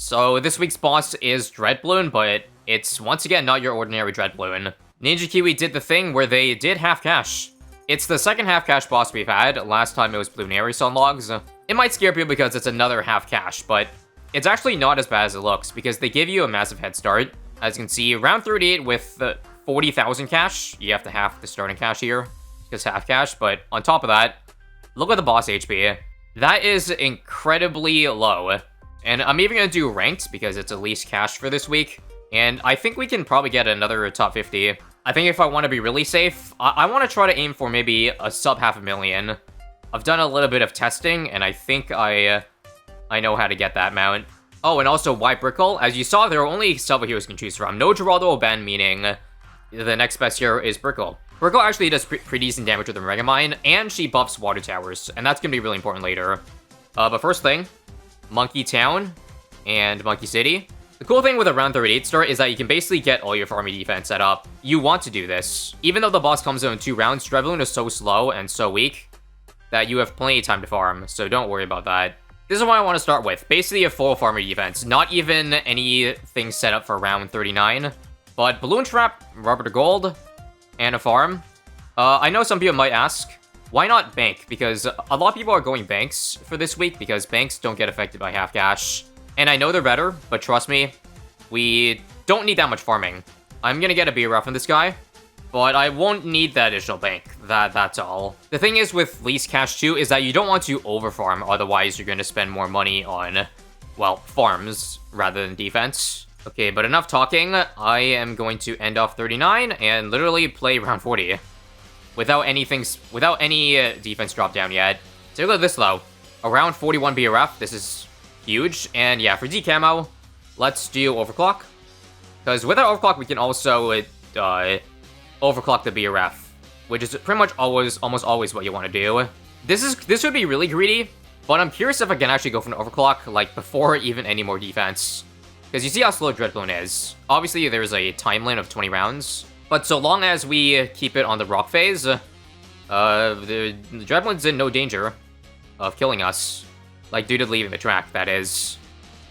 So this week's boss is Dreadbloon, but it's once again not your ordinary Dreadbloon. Ninjakiwi did the thing where they did half cash. It's the second half cash boss we've had. Last time it was Bloonary on logs. It might scare people because it's another half cash, but it's actually not as bad as it looks because they give you a massive head start. As you can see, round 38 with 40,000 cash. You have to half the starting cash here because half cash, but on top of that, look at the boss HP. That is incredibly low. And I'm even going to do ranked because it's at least cash for this week. And I think we can probably get another top 50. I think if I want to be really safe, I want to try to aim for maybe a sub 500,000. I've done a little bit of testing, and I think I know how to get that mount. Oh, and also White Brickle. As you saw, there are only several heroes you can choose from. No Geraldo or Ben, meaning the next best hero is Brickle. Brickle actually does pretty decent damage with the Megamine, and she buffs water towers, and that's going to be really important later. But first thing, Monkey Town and Monkey City. The cool thing with a round 38 start is that you can basically get all your farming defense set up. You want to do this. Even though the boss comes in 2 rounds, Dreadbloon is so slow and so weak that you have plenty of time to farm, so don't worry about that. This is what I want to start with. Basically a full farming defense. Not even anything set up for round 39. But Balloon Trap, Rubber to Gold, and a farm. I know some people might ask, why not Bank? Because a lot of people are going Banks for this week because Banks don't get affected by half cash. And I know they're better, but trust me, we don't need that much farming. I'm gonna get a BRF on this guy, but I won't need that additional bank. That's all. The thing is with least cash too is that you don't want to overfarm, otherwise you're gonna spend more money on, well, farms rather than defense. Okay, but enough talking. I am going to end off 39 and literally play round 40 without any defense drop down yet. Take a look at this though. Around 41 BRF. This is huge. And yeah, for D camo, let's do Overclock. Because with our Overclock, we can also overclock the BRF, which is pretty much almost always what you want to do. This would be really greedy, but I'm curious if I can actually go for an Overclock, like, before even any more defense. Because you see how slow Dreadbloon is. Obviously, there's a time limit of 20 rounds, but so long as we keep it on the rock phase, the Dreadbloon's in no danger of killing us. Like, due to leaving the track, that is.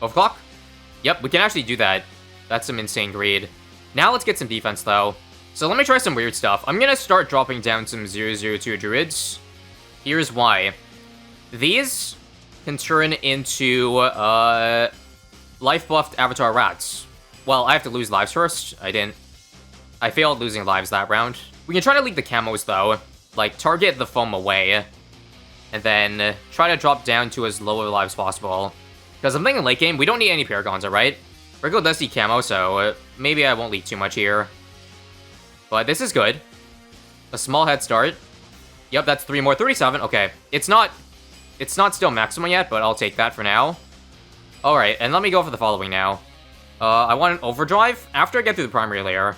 Overclock? Yep, we can actually do that. That's some insane greed. Now let's get some defense, though. So let me try some weird stuff. I'm gonna start dropping down some 002 Druids. Here's why. These can turn into, life-buffed Avatar Rats. Well, I have to lose lives first. I failed losing lives that round. We can try to leak the camos, though. Like, target the foam away. And then try to drop down to as low lives possible. Because I'm thinking late game, we don't need any Paragons, alright? Rico does see camo, so maybe I won't leak too much here. But this is good. A small head start. Yep, that's 3 more. 37, okay. It's not still maximum yet, but I'll take that for now. Alright, and let me go for the following now. I want an Overdrive after I get through the primary layer.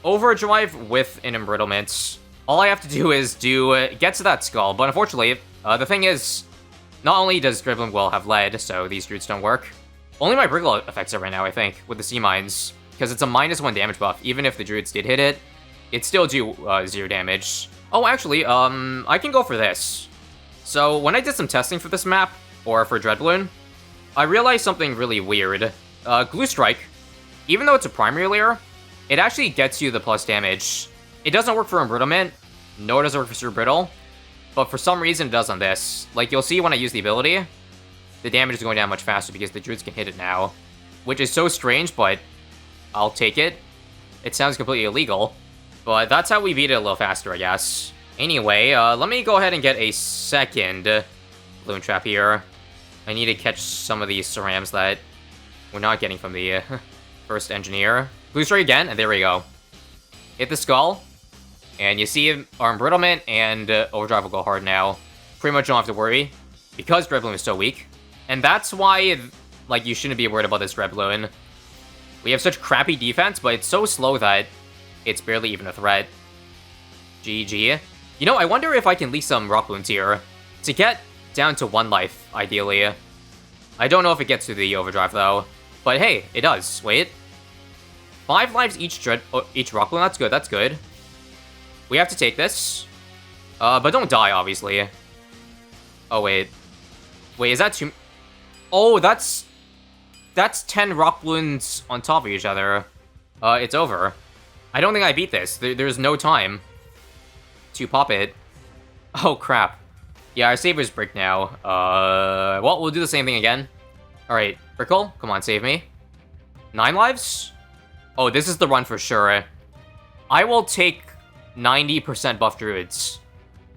Overdrive with an Embrittlement. All I have to do is get to that skull, but unfortunately, the thing is, not only does Dreadbloon well have lead, so these druids don't work. Only my Briggle affects it right now, I think, with the Sea Mines. Because it's a -1 damage buff. Even if the druids did hit it, it'd still do 0 damage. Oh, actually, I can go for this. So, when I did some testing for this map, or for Dreadbloon, I realized something really weird. Glue Strike, even though it's a primary layer, it actually gets you the plus damage. It doesn't work for Embrittlement, nor does it work for Super Brittle, but for some reason it does on this. Like, you'll see when I use the ability, the damage is going down much faster because the druids can hit it now. Which is so strange, but I'll take it. It sounds completely illegal, but that's how we beat it a little faster, I guess. Anyway, let me go ahead and get a second Balloon Trap here. I need to catch some of these Cerams that we're not getting from the first engineer. Blue Strike again, and there we go. Hit the skull, and you see our Embrittlement and Overdrive will go hard now. Pretty much don't have to worry, because Dreadbloon is so weak. And that's why, like, you shouldn't be worried about this Dreadbloon. We have such crappy defense, but it's so slow that it's barely even a threat. GG. You know, I wonder if I can leak some Rock Balloons here to get down to 1 life, ideally. I don't know if it gets to the Overdrive, though. But hey, it does. Wait. 5 lives each Rock Balloon. That's good, that's good. We have to take this. But don't die, obviously. Oh, wait. Wait, is that too... Oh, that's... that's 10 rock balloons on top of each other. It's over. I don't think I beat this. There's no time to pop it. Oh, crap. Yeah, our saber's brick now. Well, we'll do the same thing again. Alright, Brickle, come on, save me. 9 lives? Oh, this is the run for sure. I will take 90% buff druids.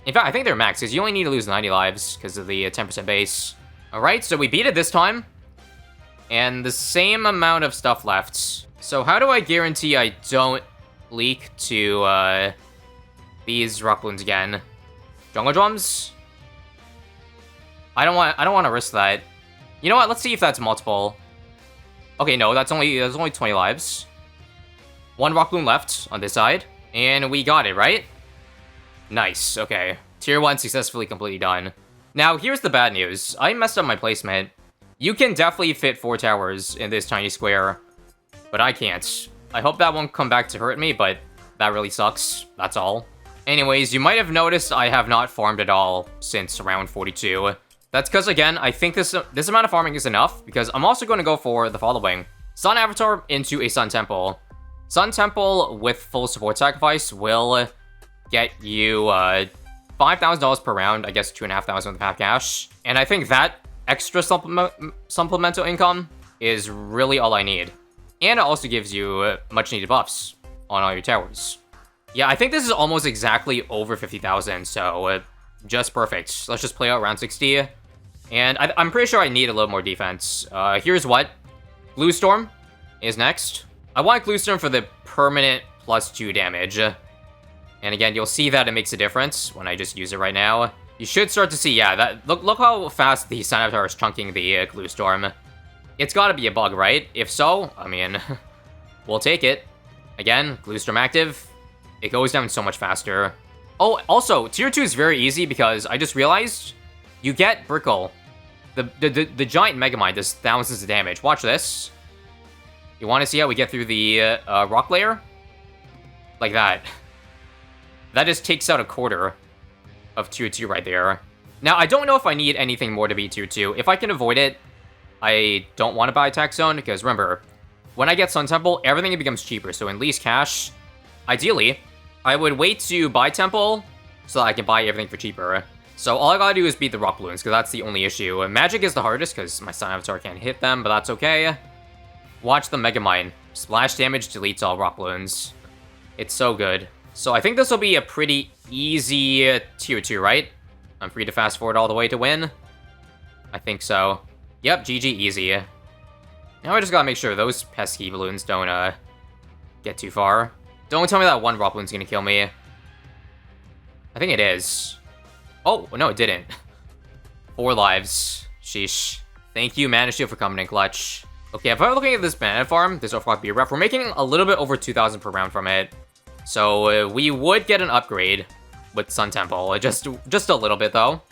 In fact, I think they're max, because you only need to lose 90 lives because of the 10% base. Alright, so we beat it this time. And the same amount of stuff left. So how do I guarantee I don't leak to these rock balloons again? Jungle drums? I don't want to risk that. You know what? Let's see if that's multiple. Okay, no, there's only 20 lives. 1 rock balloon left on this side, and we got it, right? Nice. Okay, tier 1 successfully completely done. Now here's the bad news. I messed up my placement. You can definitely fit 4 towers in this tiny square, but I can't. I hope that won't come back to hurt me, but that really sucks. That's all. Anyways, you might have noticed I have not farmed at all since round 42. That's because, again, I think this amount of farming is enough, because I'm also going to go for the following. Sun Avatar into a Sun Temple. Sun Temple with full support sacrifice will get you $5,000 per round, I guess 2,500 with half cash. And I think that extra supplemental income is really all I need. And it also gives you much needed buffs on all your towers. Yeah, I think this is almost exactly over 50,000, so just perfect. Let's just play out round 60. And I'm pretty sure I need a little more defense. Here's what. Glue Storm is next. I want Glue Storm for the permanent +2 damage. And again, you'll see that it makes a difference when I just use it right now. You should start to see, yeah, that look how fast the Sun Avatar is chunking the Glue Storm. It's gotta be a bug, right? If so, I mean, we'll take it. Again, Glue Storm active. It goes down so much faster. Oh, also, tier 2 is very easy because I just realized you get Brickle. The giant Megamind does thousands of damage. Watch this. You want to see how we get through the rock layer? Like that. That just takes out a quarter of tier 2 right there. Now, I don't know if I need anything more to be tier 2. If I can avoid it, I don't want to buy Attack Zone, because remember, when I get Sun Temple, everything becomes cheaper. So in least cash, ideally, I would wait to buy Temple so that I can buy everything for cheaper. So all I gotta do is beat the rock balloons, because that's the only issue. Magic is the hardest, because my Sun Avatar can't hit them, but that's okay. Watch the Megamind. Splash damage deletes all rock balloons. It's so good. So I think this will be a pretty easy tier 2, right? I'm free to fast forward all the way to win. I think so. Yep, GG easy. Now I just gotta make sure those pesky balloons don't get too far. Don't tell me that 1 rock balloon's gonna kill me. I think it is. Oh, no, it didn't. 4 lives. Sheesh. Thank you, Mana Shield, for coming in clutch. Okay, if I'm looking at this banana farm, this Overclock Beer Ref, we're making a little bit over 2,000 per round from it. So we would get an upgrade with Sun Temple. Just a little bit, though.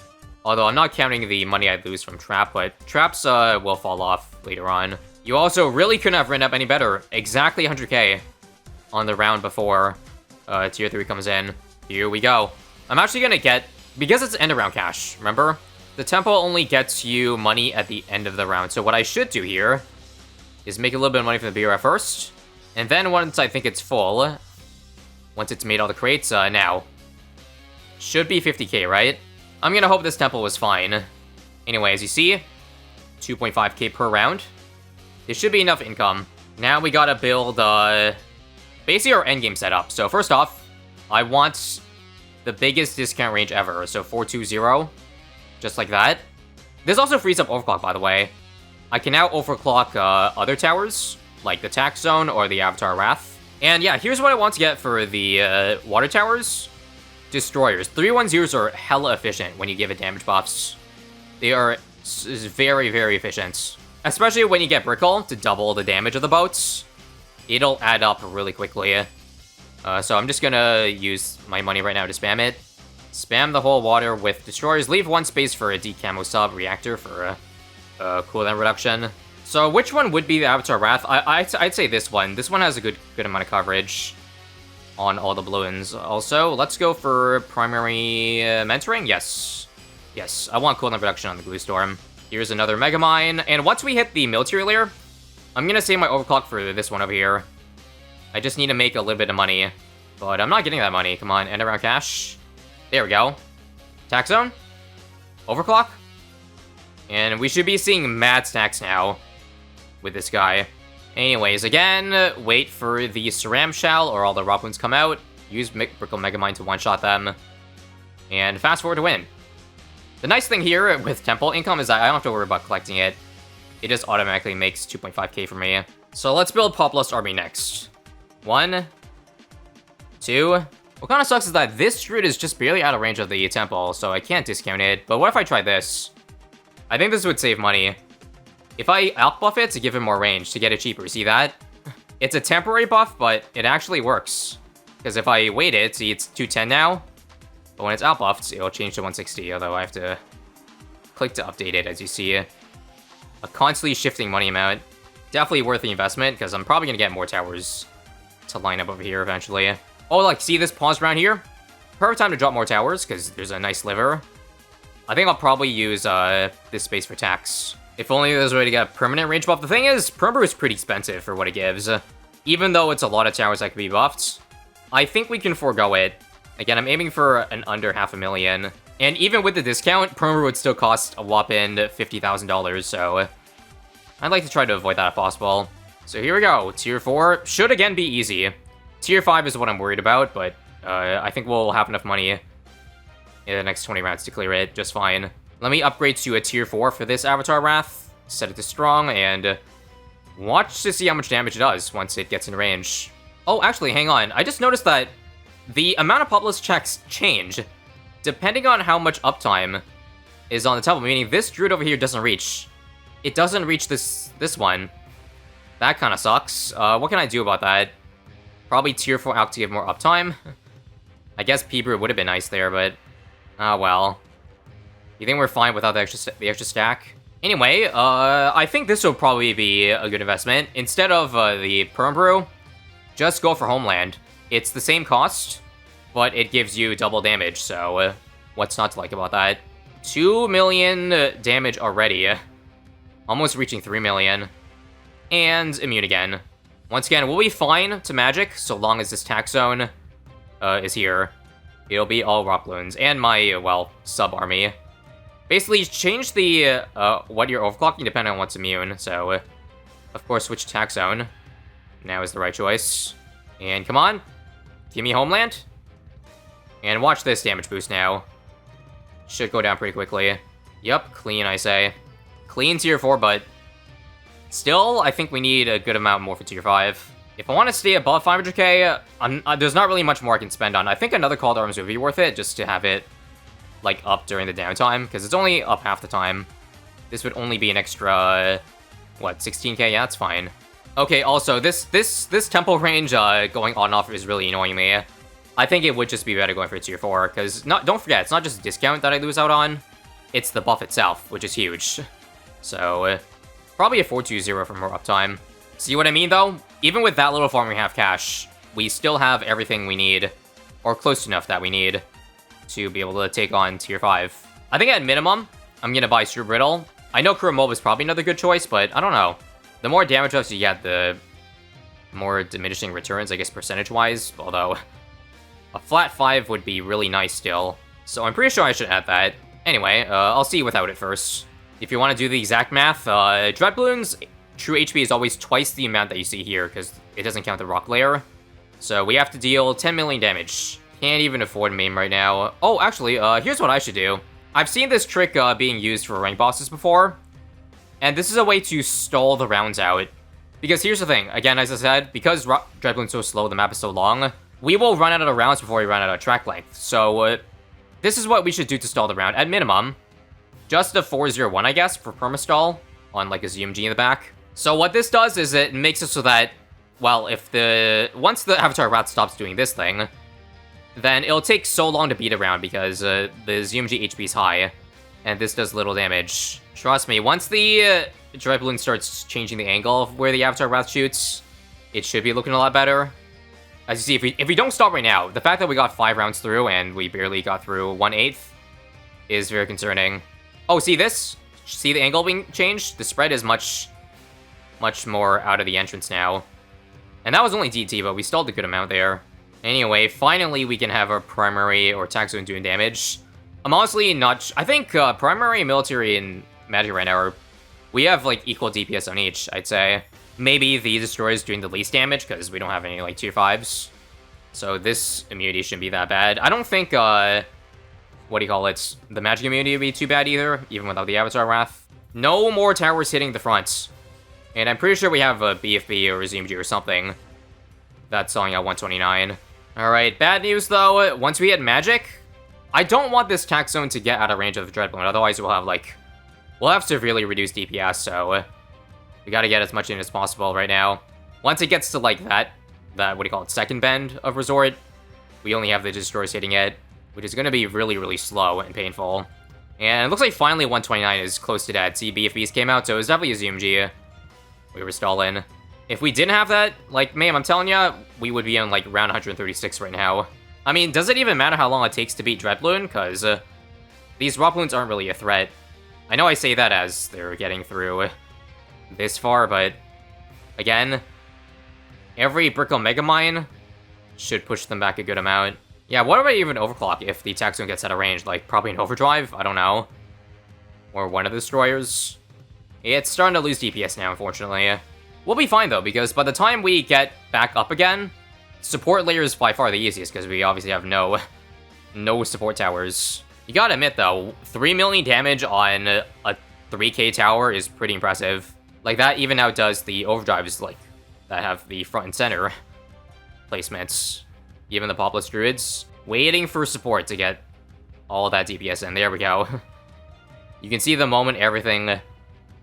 Although I'm not counting the money I'd lose from Trap, but Traps will fall off later on. You also really couldn't have written up any better. Exactly 100k on the round before tier 3 comes in. Here we go. I'm actually gonna get, because it's end of round cash, remember? The temple only gets you money at the end of the round. So what I should do here is make a little bit of money from the BRF first. And then once I think it's full, once it's made all the crates, now. Should be 50k, right? I'm gonna hope this temple was fine. Anyway, as you see, 2.5k per round. This should be enough income. Now we gotta build, basically our endgame setup. So first off, I want the biggest discount range ever. So 420, just like that. This also frees up overclock, by the way. I can now overclock other towers, like the Tax Zone or the Avatar Wrath. And yeah, here's what I want to get for the water towers. Destroyers. 310s are hella efficient when you give it damage buffs. They are very, very efficient. Especially when you get Brickle to double the damage of the boats. It'll add up really quickly. So I'm just gonna use my money right now to spam it. Spam the whole water with Destroyers. Leave 1 space for a decamo sub reactor for cooldown reduction. So which one would be the Avatar Wrath? I'd say this one. This one has a good amount of coverage on all the balloons. Also, let's go for primary mentoring. Yes. Yes, I want cooldown reduction on the Glue Storm. Here's another Megamind. And once we hit the military layer, I'm gonna save my overclock for this one over here. I just need to make a little bit of money. But I'm not getting that money. Come on, end around cash. There we go. Tax zone. Overclock. And we should be seeing mad stacks now with this guy. Anyways, again, wait for the Ceram Shell or all the Rock Wounds come out. Use Brickle Megamind to one-shot them. And fast forward to win. The nice thing here with Temple income is that I don't have to worry about collecting it. It just automatically makes 2.5k for me. So let's build Populous Army next. 1, 2. What kind of sucks is that this Druid is just barely out of range of the Temple, so I can't discount it. But what if I try this? I think this would save money. If I outbuff it to give him more range to get it cheaper, see that? It's a temporary buff, but it actually works. Because if I wait it, see it's 210 now. But when it's outbuffed, it'll change to 160, although I have to click to update it, as you see. A constantly shifting money amount. Definitely worth the investment, because I'm probably going to get more towers to line up over here eventually. Oh, like, see this pause around here? Perfect time to drop more towers, because there's a nice liver. I think I'll probably use this space for tax. If only there's a way to get a permanent range buff. The thing is, Permbrew is pretty expensive for what it gives. Even though it's a lot of towers that can be buffed, I think we can forego it. Again, I'm aiming for an under $500,000. And even with the discount, Permbrew would still cost a whopping $50,000, so I'd like to try to avoid that if possible. So here we go. Tier 4 should again be easy. Tier 5 is what I'm worried about, but I think we'll have enough money in the next 20 rounds to clear it just fine. Let me upgrade to a Tier 4 for this Avatar Wrath, set it to strong, and watch to see how much damage it does once it gets in range. Oh, actually, hang on. I just noticed that the amount of Populous checks change depending on how much uptime is on the temple, meaning this Druid over here doesn't reach. It doesn't reach this one. That kind of sucks. What can I do about that? Probably Tier 4 out to give more uptime. I guess P-Brew would have been nice there, but well. You think we're fine without the extra stack? Anyway, I think this will probably be a good investment. Instead of the Permbrew, just go for Homeland. It's the same cost, but it gives you double damage, so what's not to like about that? 2 million damage already. Almost reaching 3 million. And immune again. Once again, we'll be fine to magic so long as this tax zone is here. It'll be all Rock Bloons and my, well, sub-army. Basically, change the what you're overclocking depending on what's immune, so of course switch tax zone. Now is the right choice. And come on, give me Homeland. And watch this damage boost now. Should go down pretty quickly. Yup, clean I say. Clean Tier 4, but still, I think we need a good amount more for Tier 5. If I want to stay above 500k, there's not really much more I can spend on. I think another Call to Arms would be worth it, just to have it, like, up during the downtime, because it's only up half the time. This would only be an extra, what, 16k? Yeah, that's fine. Okay, also, this temple range going on and off is really annoying me. I think it would just be better going for Tier 4, because don't forget, it's not just a discount that I lose out on, it's the buff itself, which is huge. So, probably a 420 for more uptime. See what I mean, though? Even with that little farm we have cash, we still have everything we need, or close enough that we need, to be able to take on Tier 5. I think at minimum, I'm gonna buy Super Brittle. I know Kuromob is probably another good choice, but I don't know. The more damage ups you get, the more diminishing returns, I guess, percentage-wise, although a flat 5 would be really nice still. So I'm pretty sure I should add that. Anyway, I'll see without it first. If you want to do the exact math, Dreadbloon's true HP is always twice the amount that you see here, because it doesn't count the rock layer. So we have to deal 10 million damage. Can't even afford maim right now. Oh, actually, here's what I should do. I've seen this trick being used for rank bosses before, and this is a way to stall the rounds out. Because here's the thing, again, as I said, because Dreadbloon's so slow, the map is so long, we will run out of rounds before we run out of track length. So, this is what we should do to stall the round, at minimum. Just a 401, I guess, for permastall, on like a ZMG in the back. So what this does is it makes it so that, well, once the Avatar Wrath stops doing this thing, then it'll take so long to beat a round because the ZMG HP is high, and this does little damage. Trust me, once the Dreadbloon starts changing the angle of where the Avatar Wrath shoots, it should be looking a lot better. As you see, if we don't stop right now, the fact that we got 5 rounds through and we barely got through 1/8 is very concerning. Oh, see this? See the angle being changed? The spread is much much more out of the entrance now. And that was only DT, but we stalled a good amount there. Anyway, finally we can have our primary or attack zone doing damage. I'm honestly not... I think primary, military, and magic right now are... We have, like, equal DPS on each, I'd say. Maybe the destroyer is doing the least damage, because we don't have any, like, tier 5s. So this immunity shouldn't be that bad. I don't think, what do you call it? The magic immunity would be too bad either, even without the Avatar Wrath. No more towers hitting the front. And I'm pretty sure we have a BFB or a ZMG or something. That's selling at 129. Alright, bad news though. Once we hit magic, I don't want this attack zone to get out of range of the Dreadbloon. Otherwise we'll have, like... We'll have severely reduced DPS, so... We gotta get as much in as possible right now. Once it gets to, like, that, what do you call it, second bend of Resort, we only have the destroyers hitting it, which is gonna be really, really slow and painful. And it looks like finally 129 is close to dead. See, BFBs came out, so it was definitely a ZMG. We were stalling. If we didn't have that, like, ma'am, I'm telling ya, we would be on, like, round 136 right now. I mean, does it even matter how long it takes to beat Dreadbloon? Because, these rock balloons aren't really a threat. I know I say that as they're getting through this far, but, again, every Brickle Megamind should push them back a good amount. Yeah, what about even Overclock if the attack zone gets out of range? Like, probably an Overdrive? I don't know. Or one of the destroyers. It's starting to lose DPS now, unfortunately. We'll be fine, though, because by the time we get back up again, support layer is by far the easiest, because we obviously have no support towers. You gotta admit, though, 3 million damage on a 3k tower is pretty impressive. Like, that even outdoes the overdrives, like, that have the front and center placements. Even the Populous Druids. Waiting for support to get all of that DPS in. There we go. You can see the moment everything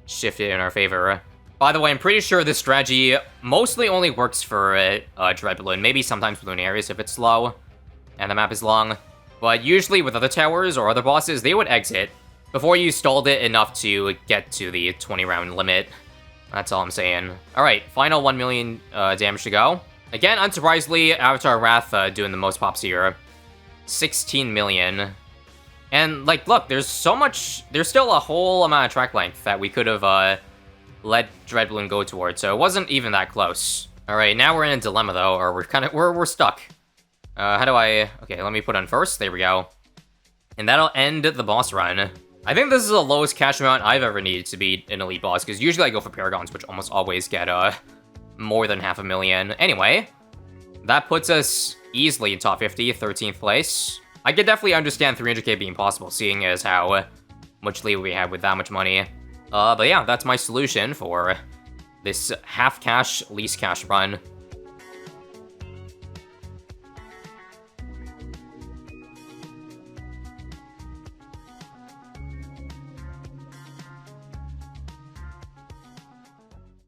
shifted in our favor. By the way, I'm pretty sure this strategy mostly only works for Dreadbloon. Maybe sometimes Bloonarius if it's slow and the map is long. But usually with other towers or other bosses, they would exit before you stalled it enough to get to the 20-round limit. That's all I'm saying. Alright, final 1 million damage to go. Again, unsurprisingly, Avatar Wrath doing the most pops here. 16 million. And, like, look, there's so much... There's still a whole amount of track length that we could have let Dreadbloon go towards, so it wasn't even that close. Alright, now we're in a dilemma, though, or we're stuck. How do I... Okay, let me put on first. There we go. And that'll end the boss run. I think this is the lowest cash amount I've ever needed to beat an elite boss, because usually I go for Paragons, which almost always get, more than 500,000. Anyway, that puts us easily in top 50, 13th place. I could definitely understand 300k being possible, seeing as how much leeway we have with that much money. But yeah, that's my solution for this half cash, least cash run.